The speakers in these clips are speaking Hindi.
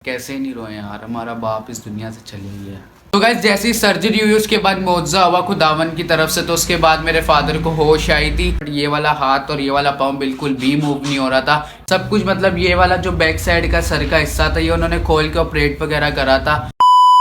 कैसे नहीं रोए यार, हमारा बाप इस दुनिया से चले गया। तो गाइस जैसी सर्जरी हुई उसके बाद मुआवजा हुआ खुदावन की तरफ से, तो उसके बाद मेरे फादर को होश आई थी। ये वाला हाथ और ये वाला पाँव बिल्कुल भी मूव नहीं हो रहा था। सब कुछ मतलब ये वाला जो बैक साइड का सर का हिस्सा था ये उन्होंने खोल के ऑपरेट वगैरह करा था।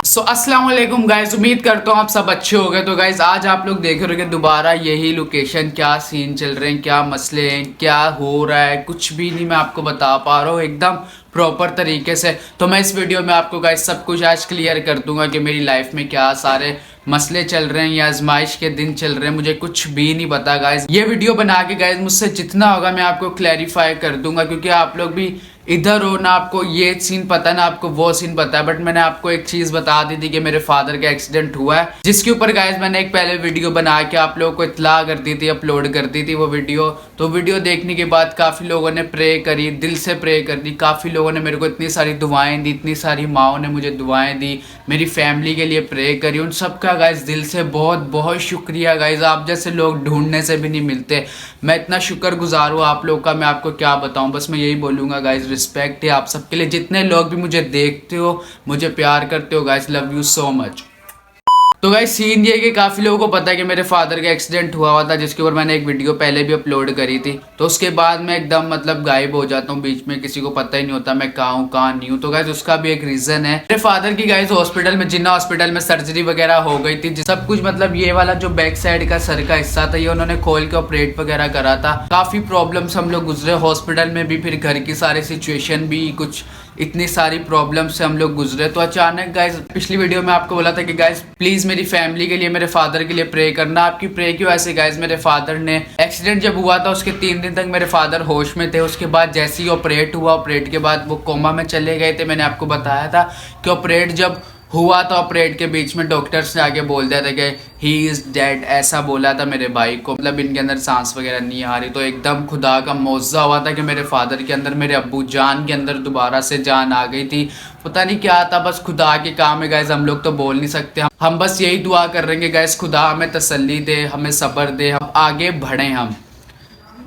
सो अस्सलाम वालेकुम गाइज, उम्मीद करता हूँ आप सब अच्छे हो गए। तो गाइज आज आप लोग देख रहे हो दोबारा यही लोकेशन, क्या सीन चल रहे हैं, क्या मसले हैं, क्या हो रहा है, कुछ भी नहीं मैं आपको बता पा रहा हूँ एकदम प्रॉपर तरीके से। तो मैं इस वीडियो में आपको गाइज सब कुछ आज क्लियर कर दूंगा कि मेरी लाइफ में क्या सारे मसले चल रहे हैं या आजमाइश के दिन चल रहे हैं, मुझे कुछ भी नहीं पता गाइज। ये वीडियो बना के गाइज मुझसे जितना होगा मैं आपको क्लैरिफाई कर दूंगा, क्योंकि आप लोग भी इधर हो ना, आपको ये सीन पता ना आपको वो सीन पता है। बट मैंने आपको एक चीज बता दी थी कि मेरे फादर का एक्सीडेंट हुआ है, जिसके ऊपर गाइज मैंने एक पहले वीडियो बना के आप लोगों को इत्तला कर दी थी, अपलोड कर दी थी वो वीडियो। तो वीडियो देखने के बाद काफी लोगों ने प्रे करी, दिल से प्रे कर दी। काफी लोगों ने मेरे को इतनी सारी दुआएं दी, इतनी सारी माओ ने मुझे दुआएं दी, मेरी फैमिली के लिए प्रे करी। उन सबका गाइज दिल से बहुत बहुत शुक्रिया गाइज। आप जैसे लोग ढूंढने से भी नहीं मिलते। मैं इतना शुक्रगुजार हूँ आप लोग का, मैं आपको क्या बताऊँ। बस मैं यही बोलूँगा गाइज, रिस्पेक्ट है आप सबके लिए, जितने लोग भी मुझे देखते हो, मुझे प्यार करते हो guys, love you so much. तो गाइस सीन ये है कि काफ़ी लोगों को पता है कि मेरे फादर का एक्सीडेंट हुआ था, जिसके ऊपर मैंने एक वीडियो पहले भी अपलोड करी थी। तो उसके बाद मैं एकदम मतलब गायब हो जाता हूँ, बीच में किसी को पता ही नहीं होता मैं कहाँ हूँ कहाँ नहीं हूँ। तो गाइस उसका भी एक रीज़न है। मेरे फादर की गाइस हॉस्पिटल में, जिन्ना हॉस्पिटल में सर्जरी वगैरह हो गई थी। सब कुछ मतलब ये वाला जो बैक साइड का सर का हिस्सा था ये उन्होंने खोल के ऑपरेट वगैरह करा था। काफ़ी प्रॉब्लम्स हम लोग गुजरे हॉस्पिटल में भी, फिर घर की सारी सिचुएशन भी, कुछ इतनी सारी प्रॉब्लम से हम लोग गुजरे। तो अचानक गाइज पिछली वीडियो में आपको बोला था कि गाइज प्लीज मेरी फैमिली के लिए, मेरे फादर के लिए प्रे करना। आपकी प्रे क्यों ऐसे गाइज, मेरे फादर ने एक्सीडेंट जब हुआ था उसके 3 दिन तक मेरे फादर होश में थे। उसके बाद जैसे ही ऑपरेट हुआ, ऑपरेट के बाद वो कोमा में चले गए थे। मैंने आपको बताया था कि ऑपरेट जब हुआ तो ऑपरेट के बीच में डॉक्टर्स ने आगे बोल दिया था कि ही इज़ डेड, ऐसा बोला था मेरे भाई को, मतलब इनके अंदर सांस वगैरह नहीं आ रही। तो एकदम खुदा का मौजज़ा हुआ था कि मेरे फादर के अंदर, मेरे अब्बू जान के अंदर दोबारा से जान आ गई थी। पता नहीं क्या था, बस खुदा के काम है गाइस, हम लोग तो बोल नहीं सकते। हम बस यही दुआ कर रहे हैं गाइस, खुदा हमें तसल्ली दे, हमें सब्र दे, हम आगे बढ़ें। हम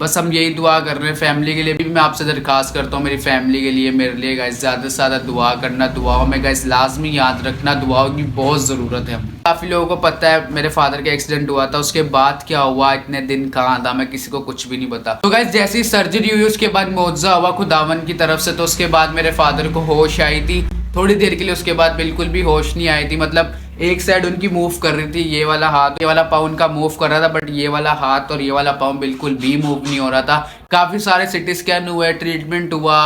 बस हम यही दुआ कर रहे हैं। फैमिली के लिए भी मैं आपसे दरख्वास्त करता हूँ, मेरी फैमिली के लिए, मेरे लिए गाइस ज़्यादा से ज़्यादा दुआ करना। दुआओं में गाइस लाजमी याद रखना, दुआओं की बहुत ज़रूरत है। काफ़ी लोगों को पता है मेरे फादर का एक्सीडेंट हुआ था, उसके बाद क्या हुआ, इतने दिन कहाँ था, मैं किसी को कुछ भी नहीं पता। तो गाइस जैसी सर्जरी हुई उसके बाद मुआवजा हुआ खुदावन की तरफ से, तो उसके बाद मेरे फादर को होश आई थी थोड़ी देर के लिए। उसके बाद बिल्कुल भी होश नहीं आई थी, मतलब एक साइड उनकी मूव कर रही थी, ये वाला हाथ, ये वाला पाँव उनका मूव कर रहा था, बट ये वाला हाथ और ये वाला पाँव बिल्कुल भी मूव नहीं हो रहा था। काफ़ी सारे सिटी स्कैन हुए, ट्रीटमेंट हुआ,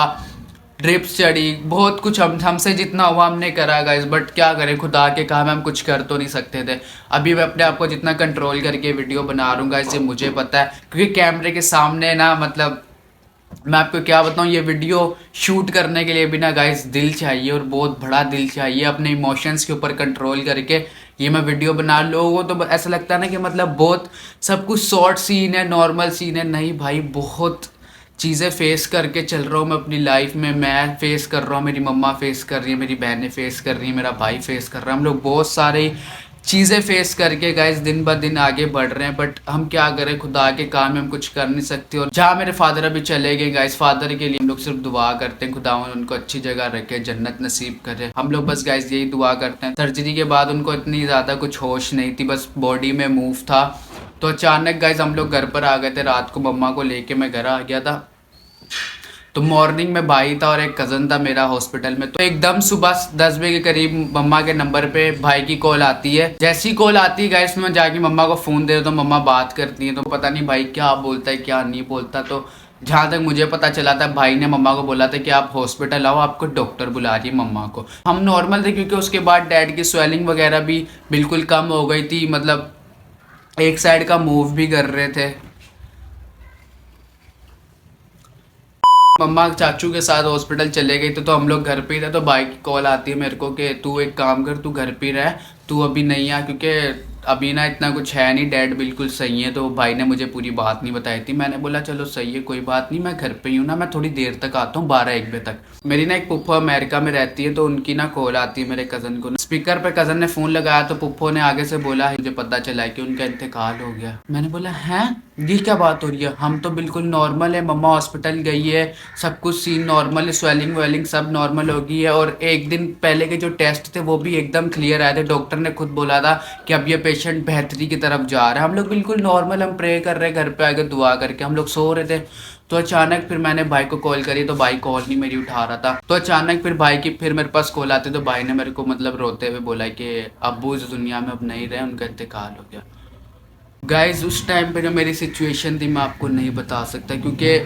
ड्रिप्स चढ़ी, बहुत कुछ हमसे जितना हुआ हमने करा गाइस। बट क्या करें, खुदा के काम हम कुछ कर तो नहीं सकते थे। अभी मैं अपने आप को जितना कंट्रोल करके वीडियो बना रहा हूँ गाइस, ये मुझे पता है, क्योंकि कैमरे के सामने ना, मतलब मैं आपको क्या बताऊँ, ये वीडियो शूट करने के लिए भी ना गाइस दिल चाहिए, और बहुत बड़ा दिल चाहिए। अपने इमोशंस के ऊपर कंट्रोल करके ये मैं वीडियो बना, लोगों को तो ऐसा लगता है ना कि मतलब बहुत सब कुछ शॉर्ट सीन है, नॉर्मल सीन है। नहीं भाई, बहुत चीज़ें फेस करके चल रहा हूँ मैं अपनी लाइफ में। मैं फेस कर रहा हूँ, मेरी मम्मा फेस कर रही है, मेरी बहनें फेस कर रही है, मेरा भाई फेस कर रहा है। हम लोग बहुत सारे चीज़ें फेस करके गाइस दिन ब दिन आगे बढ़ रहे हैं। बट हम क्या करें, खुदा के काम में हम कुछ कर नहीं सकते। और जहाँ मेरे फादर अभी चले गए गाइस, फादर के लिए हम लोग सिर्फ दुआ करते हैं, खुदा उनको अच्छी जगह रखे, जन्नत नसीब करे। हम लोग बस गाइस यही दुआ करते हैं। सर्जरी के बाद उनको इतनी ज़्यादा कुछ होश नहीं थी, बस बॉडी में मूव था। तो अचानक गाइस हम लोग घर पर आ गए थे, रात को मम्मा को लेके मैं घर आ गया था। तो मॉर्निंग में भाई था और एक कज़न था मेरा हॉस्पिटल में। तो एकदम सुबह 10 बजे के करीब मम्मा के नंबर पे भाई की कॉल आती है। जैसी कॉल आती है गाइस, मैं जाके मम्मा को फ़ोन दे देता हूँ, मम्मा बात करती है। तो पता नहीं भाई क्या बोलता है क्या नहीं बोलता। तो जहाँ तक मुझे पता चला था, भाई ने मम्मा को बोला था कि आप हॉस्पिटल आओ, आपको डॉक्टर बुला रही है मम्मा को। हम नॉर्मल थे, क्योंकि उसके बाद डैड की स्वेलिंग वगैरह भी बिल्कुल कम हो गई थी, मतलब एक साइड का मूव भी कर रहे थे। मम्मा चाचू के साथ हॉस्पिटल चले गई तो हम लोग घर पे ही थे। तो भाई की कॉल आती है मेरे को कि तू एक काम कर, तू घर पे रह, तू अभी नहीं आ, क्योंकि अभी ना इतना कुछ है नहीं, डैड बिल्कुल सही है। तो भाई ने मुझे पूरी बात नहीं बताई थी। मैंने बोला चलो सही है, कोई बात नहीं, मैं घर पे ही हूँ ना, मैं थोड़ी देर तक आता हूँ, 12-1 बजे तक। मेरी ना एक पुप्पो अमेरिका में रहती है, तो उनकी ना कॉल आती है मेरे कज़न को। स्पीकर पे कज़न ने फ़ोन लगाया तो पुप्पो ने आगे से बोला मुझे पता चला कि उनका इंतकाल हो गया। मैंने बोला हैं, ये क्या बात हो रही है? हम तो बिल्कुल नॉर्मल है, मम्मा हॉस्पिटल गई है, सब कुछ सीन नॉर्मल है, स्वेलिंग वेलिंग सब नॉर्मल हो गई है, और एक दिन पहले के जो टेस्ट थे वो भी एकदम क्लियर आए थे। डॉक्टर ने खुद बोला था कि अब ये पेशेंट बेहतरी की तरफ जा रहा है। हम लोग बिल्कुल नॉर्मल, हम प्रे कर रहे, घर पे आके दुआ करके हम लोग सो रहे थे। तो अचानक फिर मैंने भाई को कॉल करी, तो भाई कॉल नहीं मेरी उठा रहा था। तो अचानक फिर भाई की फिर मेरे पास कॉल आती, तो भाई ने मेरे को मतलब रोते हुए बोला कि अब्बू इस दुनिया में अब नहीं रहे, उनका इंतकाल हो गया। गाइज उस टाइम पे जो मेरी सिचुएशन थी मैं आपको नहीं बता सकता, क्योंकि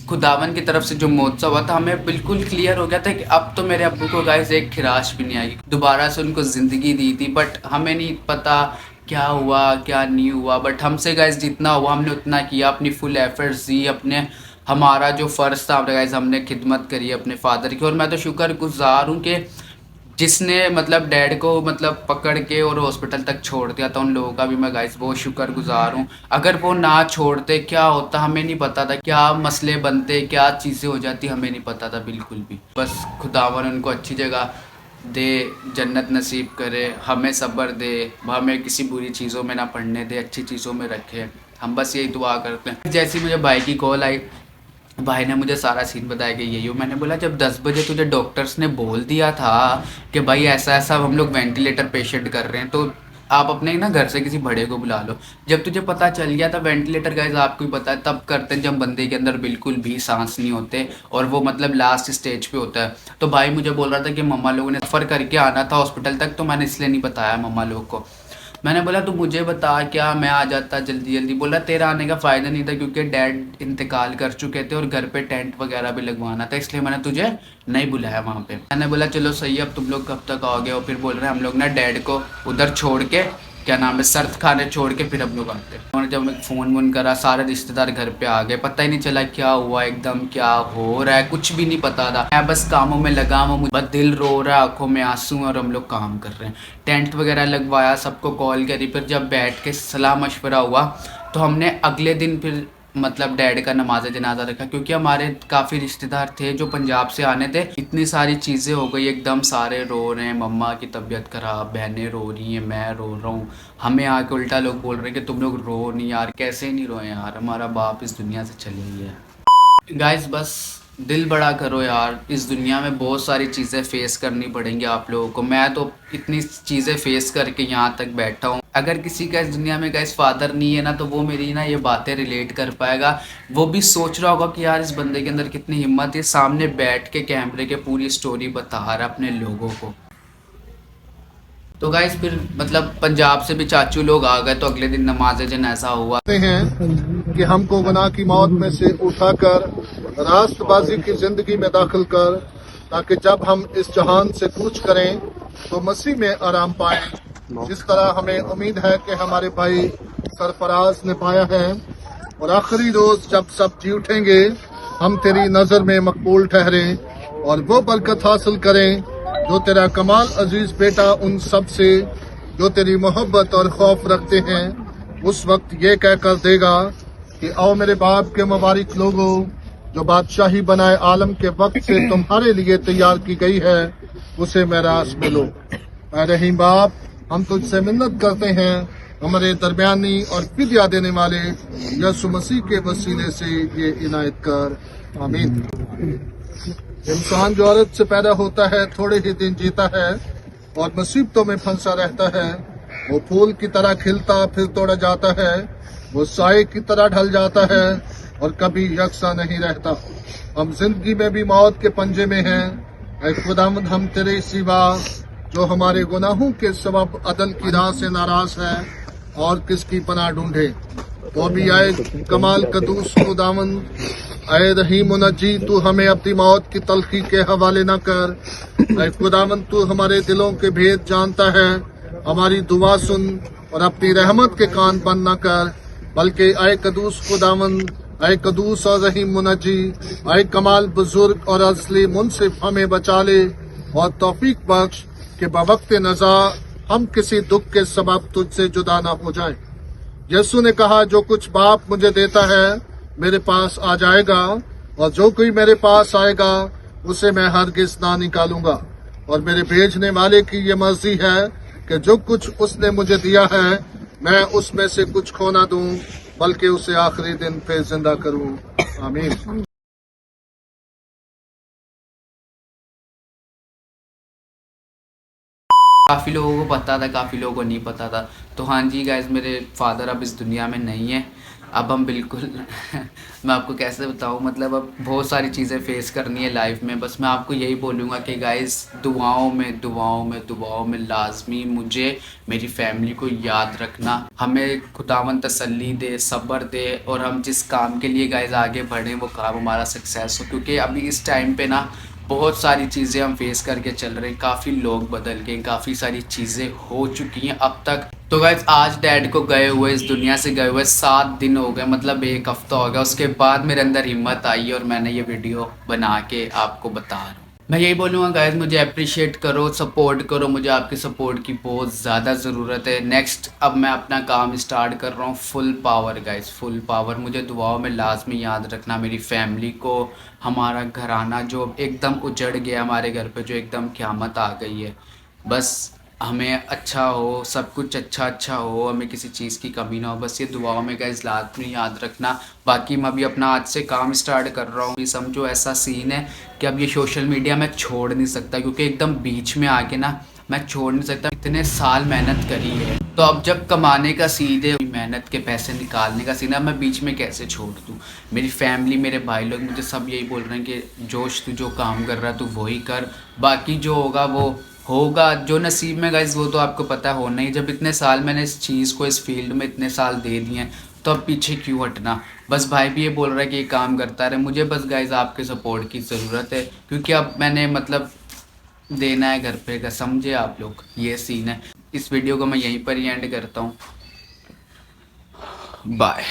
खुदावन की तरफ से जो मौत हुआ था, हमें बिल्कुल क्लियर हो गया था कि अब तो मेरे अब्बू को गाइस एक खिराश भी नहीं आएगी, दोबारा से उनको ज़िंदगी दी थी। बट हमें नहीं पता क्या हुआ क्या नहीं हुआ। बट हमसे गाइस जितना हुआ हमने उतना किया, अपनी फुल एफर्ट्स दी, अपने हमारा जो फ़र्ज़ था गाइस हमने खिदमत करी अपने फादर की। और मैं तो शुक्रगुजार हूँ कि जिसने मतलब डैड को मतलब पकड़ के और हॉस्पिटल तक छोड़ दिया था, उन लोगों का भी मैं गाइस बहुत शुक्रगुजार हूँ। अगर वो ना छोड़ते क्या होता हमें नहीं पता था, क्या मसले बनते, क्या चीज़ें हो जाती हमें नहीं पता था बिल्कुल भी। बस खुदावन उनको अच्छी जगह दे, जन्नत नसीब करे, हमें सब्र दे, हमें किसी बुरी चीज़ों में ना पड़ने दे, अच्छी चीज़ों में रखे। हम बस यही दुआ करते हैं। जैसे ही मुझे भाई की कॉल आई, भाई ने मुझे सारा सीन बताया कि यही हो। मैंने बोला जब 10 बजे तुझे डॉक्टर्स ने बोल दिया था कि भाई ऐसा ऐसा हम लोग वेंटिलेटर पेशेंट कर रहे हैं, तो आप अपने ना घर से किसी बड़े को बुला लो। जब तुझे पता चल गया था वेंटिलेटर गाइस आपको ही पता है तब करते हैं जब बंदे के अंदर बिल्कुल भी सांस नहीं होते और वो मतलब लास्ट स्टेज पे होता है। तो भाई मुझे बोल रहा था कि मम्मा लोगों ने सफ़र करके आना था हॉस्पिटल तक, तो मैंने इसलिए नहीं बताया मम्मा लोगों को। मैंने बोला तू मुझे बता, क्या मैं आ जाता जल्दी जल्दी। बोला तेरा आने का फ़ायदा नहीं था क्योंकि डैड इंतकाल कर चुके थे और घर पे टेंट वगैरह भी लगवाना था, इसलिए मैंने तुझे नहीं बुलाया वहाँ पे। मैंने बोला चलो सही है, अब तुम लोग कब तक आओगे? और फिर बोल रहे हैं हम लोग ना डैड को उधर छोड़ के, क्या नाम है, सर्द खाने छोड़ के फिर हम लोग आते हैं। और जब मैं फ़ोन वोन करा सारे रिश्तेदार घर पे आ गए, पता ही नहीं चला क्या हुआ, एकदम क्या हो रहा है कुछ भी नहीं पता था। मैं बस कामों में लगा हूँ, मुझे बस दिल रो रहा है, आंखों में आंसू और हम लोग काम कर रहे हैं। टेंट वगैरह लगवाया, सबको कॉल करी, फिर जब बैठ के सलाह मशवरा हुआ तो हमने अगले दिन फिर मतलब डैड का नमाज जनाजा रखा, क्योंकि हमारे काफ़ी रिश्तेदार थे जो पंजाब से आने थे। इतनी सारी चीज़ें हो गई एकदम, सारे रो रहे हैं, मम्मा की तबीयत ख़राब, बहनें रो रही हैं, मैं रो रहा हूँ। हमें आके उल्टा लोग बोल रहे हैं कि तुम लोग रो नहीं यार, कैसे नहीं रोए यार, हमारा बाप इस दुनिया से चले ही है। गाइस बस दिल बड़ा करो यार, इस दुनिया में बहुत सारी चीज़ें फेस करनी पड़ेंगी आप लोगों को। मैं तो इतनी चीज़ें फेस करके यहाँ तक बैठा हूँ। अगर किसी का इस दुनिया में गाइस फादर नहीं है ना, तो वो मेरी ना ये बातें रिलेट कर पाएगा। वो भी सोच रहा होगा कि यार इस बंदे के अंदर कितनी हिम्मत है, सामने बैठ के कैमरे के पूरी स्टोरी बता रहा है अपने लोगों को। तो गाइस फिर मतलब पंजाब से भी चाचू लोग आ गए, तो अगले दिन नमाज जनाजा हुआ। हैं कि हमको गुनाह की मौत में से उठाकर रास्तबाजी की जिंदगी में दाखिल कर, ताकि जब हम इस जहान से कूच करें तो मसीह में आराम पाएं। जिस तरह हमें उम्मीद है कि हमारे भाई सरफराज ने पाया है, और आखिरी रोज जब सब जी उठेंगे हम तेरी नजर में मकबूल ठहरे और वो बरकत हासिल करें जो तेरा कमाल अजीज बेटा उन सब से जो तेरी मोहब्बत और खौफ रखते हैं उस वक्त ये कहकर देगा कि आओ मेरे बाप के मुबारक लोगों, जो बादशाही बनाए आलम के वक्त से तुम्हारे लिए तैयार की गई है, उसे मेरास मिलो। ऐ रहीम बाप, हम तुझसे मिन्नत करते हैं हमारे दरमियानी और फिदिया देने वाले यीशु मसीह के वसीले से ये इनायत कर, आमीन। इंसान जो औरत से पैदा होता है थोड़े ही दिन जीता है और मुसीबतों में फंसा रहता है। वो फूल की तरह खिलता फिर तोड़ा जाता है, वो साए की तरह ढल जाता है और कभी यकसा नहीं रहता। हम जिंदगी में भी मौत के पंजे में हैं। ऐ खुदावंद, हम तेरे सिवा जो हमारे गुनाहों के सबब अदल की राह से नाराज है और किसकी पनाह ढूंढे। तो भी आए कमाल कदूस खुदावंद, ऐ रहीम मुनज्जी, तू हमें अपनी मौत की तलखी के हवाले न कर। ऐ खुदावंद, तू हमारे दिलों के भेद जानता है, हमारी दुआ सुन और अपनी रहमत के कान बंद न कर, बल्कि ऐ कदूस खुदावंद, ऐ कदूस और रहीम मुनज्जी, ऐ कमाल बुजुर्ग और असली मुनसिफ, हमें बचा ले और तौफीक बख्श कि बवक्त नज़ा हम किसी दुख के सबब तुझसे जुदा ना हो जाएं। यीशु ने कहा, जो कुछ बाप मुझे देता है मेरे पास आ जाएगा, और जो कोई मेरे पास आएगा उसे मैं हरगिज ना निकालूंगा। और मेरे भेजने वाले की ये मर्जी है कि जो कुछ उसने मुझे दिया है मैं उसमें से कुछ खो ना दूं, बल्कि उसे आखिरी दिन पे जिंदा करूं। आमीन। काफ़ी लोगों को पता था, काफ़ी लोगों को नहीं पता था। तो हाँ जी गाइज, मेरे फादर अब इस दुनिया में नहीं है। अब हम बिल्कुल मैं आपको कैसे बताऊँ, मतलब अब बहुत सारी चीज़ें फेस करनी है लाइफ में। बस मैं आपको यही बोलूँगा कि गाइज दुआओं में लाजमी मुझे मेरी फैमिली को याद रखना। हमें खुदावन तसल्ली दे, सब्र दे, और हम जिस काम के लिए गाइज आगे बढ़ें वो काम हमारा सक्सेस हो। क्योंकि अभी इस टाइम पे ना बहुत सारी चीज़ें हम फेस करके चल रहे हैं, काफ़ी लोग बदल गए, काफ़ी सारी चीज़ें हो चुकी हैं अब तक। तो गाइज आज डैड को गए हुए, इस दुनिया से गए हुए 7 दिन हो गए, मतलब 1 हफ्ता हो गया। उसके बाद मेरे अंदर हिम्मत आई और मैंने ये वीडियो बना के आपको बता रहा हूँ। मैं यही बोलूँगा गाइज, मुझे अप्रिशिएट करो, सपोर्ट करो, मुझे आपकी सपोर्ट की बहुत ज़्यादा ज़रूरत है। नेक्स्ट अब मैं अपना काम स्टार्ट कर रहा हूँ full power guys, full power. मुझे दुआओं में लाजमी याद रखना मेरी फैमिली को, हमारा घराना जो एकदम उजड़ गया, हमारे घर पे जो एकदम क़यामत आ गई है। बस हमें अच्छा हो, सब कुछ अच्छा हो, हमें किसी चीज़ की कमी ना हो, बस ये दुआओं में गाइस लाजमी याद रखना। बाकी मैं अभी अपना आज से काम स्टार्ट कर रहा हूँ। ये समझो ऐसा सीन है कि अब ये सोशल मीडिया मैं छोड़ नहीं सकता, क्योंकि एकदम बीच में आके ना मैं छोड़ नहीं सकता। इतने साल मेहनत करी है, तो अब जब कमाने का सीन है, मेहनत के पैसे निकालने का सीन है, मैं बीच में कैसे छोड़ दूँ। मेरी फैमिली, मेरे भाई लोग मुझे सब यही बोल रहे हैं कि जोश, तू जो काम कर रहा है तू वही कर, बाकी जो होगा वो होगा, जो नसीब में गाइस वो तो आपको पता है होना ही। जब इतने साल मैंने इस चीज़ को, इस फील्ड में इतने साल दे दिए हैं, तो अब पीछे क्यों हटना। बस भाई भी ये बोल रहा है कि ये काम करता रहे। मुझे बस गाइस आपके सपोर्ट की ज़रूरत है, क्योंकि अब मैंने मतलब देना है घर पे का, समझे आप लोग, ये सीन है। इस वीडियो को मैं यहीं पर ही एंड करता हूँ। बाय।